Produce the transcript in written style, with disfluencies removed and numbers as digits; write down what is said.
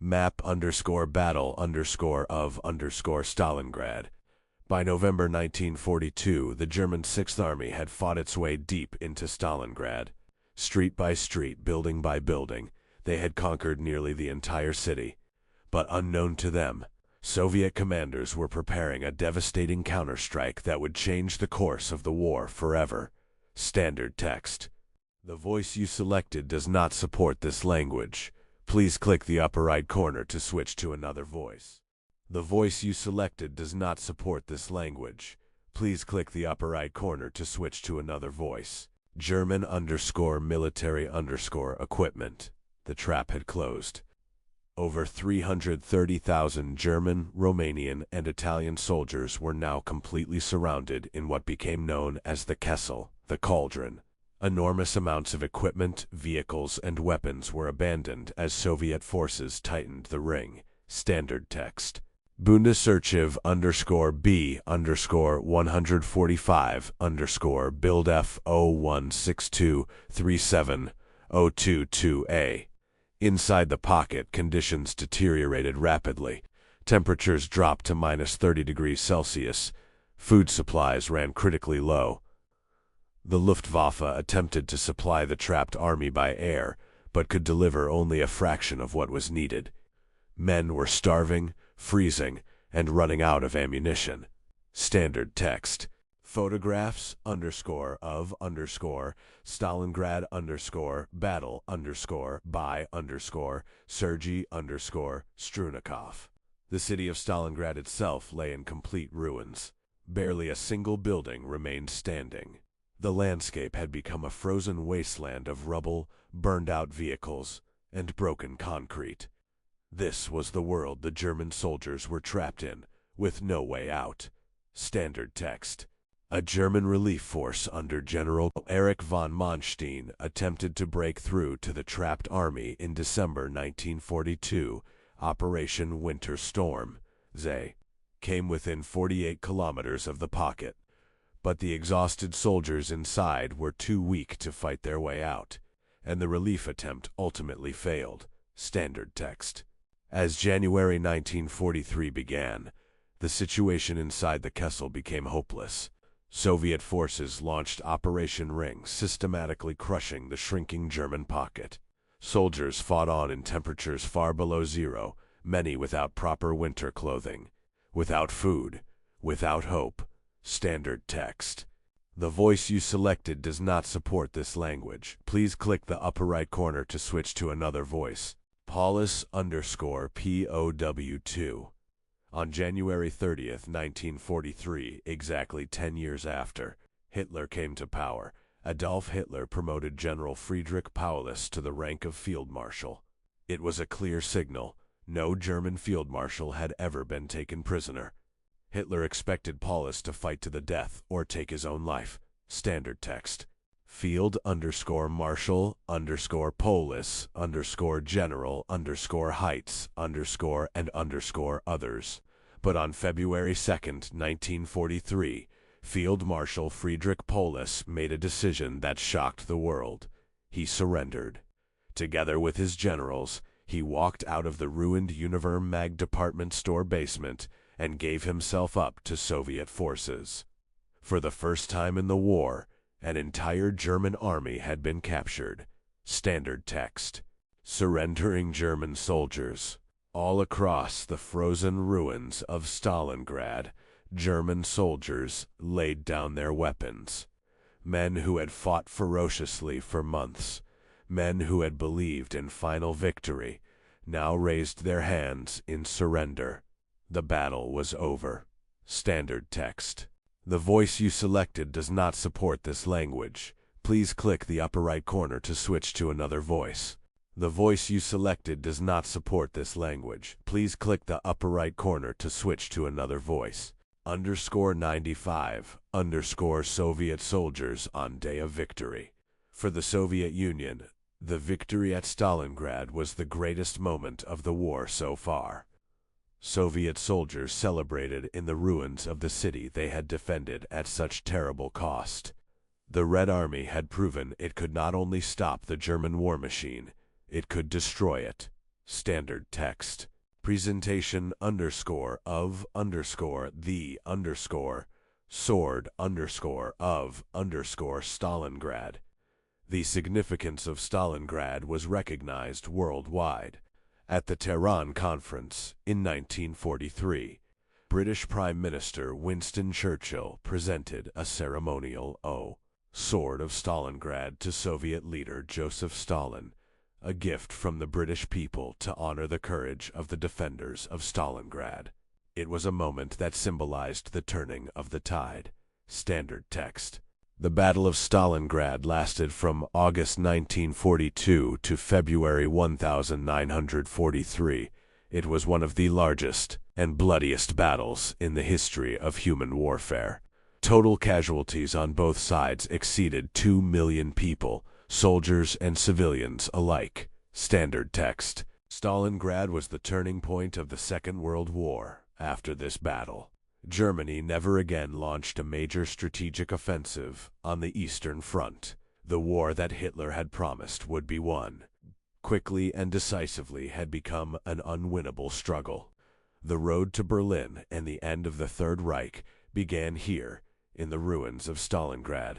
Map _ battle _ Stalingrad. By November 1942, the German Sixth Army had fought its way deep into Stalingrad. Street by street, building by building, they had conquered nearly the entire city. But unknown to them, Soviet commanders were preparing a devastating counterstrike that would change the course of the war forever. Standard text. The voice you selected does not support this language. Please click the upper right corner to switch to another voice. The voice you selected does not support this language. Please click the upper right corner to switch to another voice. German _ military _ equipment. The trap had closed. Over 330,000 German, Romanian, and Italian soldiers were now completely surrounded in what became known as the Kessel, the cauldron. Enormous amounts of equipment, vehicles, and weapons were abandoned as Soviet forces tightened the ring. Standard text. Bundesarchiv _B _145 _BuildF 016237-022A. Inside the pocket, conditions deteriorated rapidly. Temperatures dropped to -30°C. Food supplies ran critically low. The Luftwaffe attempted to supply the trapped army by air, but could deliver only a fraction of what was needed. Men were starving, freezing, and running out of ammunition. Standard text. Photographs _ of _ Stalingrad _ battle _ by _ Sergei _ Strunikov. The city of Stalingrad itself lay in complete ruins. Barely a single building remained standing. The landscape had become a frozen wasteland of rubble, burned-out vehicles, and broken concrete. This was the world the German soldiers were trapped in, with no way out. Standard text. A German relief force under General Erich von Manstein attempted to break through to the trapped army in December 1942. Operation Winter Storm. They came within 48 kilometers of the pocket, but the exhausted soldiers inside were too weak to fight their way out, and the relief attempt ultimately failed. Standard text. As January 1943 began, the situation inside the Kessel became hopeless. Soviet forces launched Operation Ring, systematically crushing the shrinking German pocket. Soldiers fought on in temperatures far below zero, many without proper winter clothing, without food, without hope. Standard text. The voice you selected does not support this language. Please click the upper right corner to switch to another voice. Paulus _ POW2. On January 30th, 1943, exactly 10 years after Hitler came to power, Adolf Hitler promoted General Friedrich Paulus to the rank of Field Marshal. It was a clear signal. No German Field Marshal had ever been taken prisoner. Hitler expected Paulus to fight to the death or take his own life. Standard text. Field _ Marshal _ Polis _ General _ Heights _ and _ others. But on February 2nd, 1943, Field Marshal Friedrich Paulus made a decision that shocked the world. He surrendered. Together with his generals, he walked out of the ruined Univermag department store basement and gave himself up to Soviet forces. For the first time in the war, an entire German army had been captured. Standard text. Surrendering German soldiers. All across the frozen ruins of Stalingrad, German soldiers laid down their weapons. Men who had fought ferociously for months, men who had believed in final victory, now raised their hands in surrender. The battle was over. Standard text. The voice you selected does not support this language. Please click the upper right corner to switch to another voice. The voice you selected does not support this language. Please click the upper right corner to switch to another voice. _95 _ Soviet soldiers on day of victory. For the Soviet Union, the victory at Stalingrad was the greatest moment of the war so far. Soviet soldiers celebrated in the ruins of the city they had defended at such terrible cost. The Red Army had proven it could not only stop the German war machine, it could destroy it. Standard text. Presentation _of _the sword of Stalingrad. The significance of Stalingrad was recognized worldwide. At the Tehran Conference in 1943, British Prime Minister Winston Churchill presented a ceremonial Sword of Stalingrad to Soviet leader Joseph Stalin, a gift from the British people to honor the courage of the defenders of Stalingrad. It was a moment that symbolized the turning of the tide. Standard text. The Battle of Stalingrad lasted from August 1942 to February 1943. It was one of the largest and bloodiest battles in the history of human warfare. Total casualties on both sides exceeded 2 million people, soldiers and civilians alike. Standard text. Stalingrad was the turning point of the Second World War. After this battle, Germany never again launched a major strategic offensive on the Eastern Front. The war that Hitler had promised would be won quickly and decisively had become an unwinnable struggle. The road to Berlin and the end of the Third Reich began here, in the ruins of Stalingrad.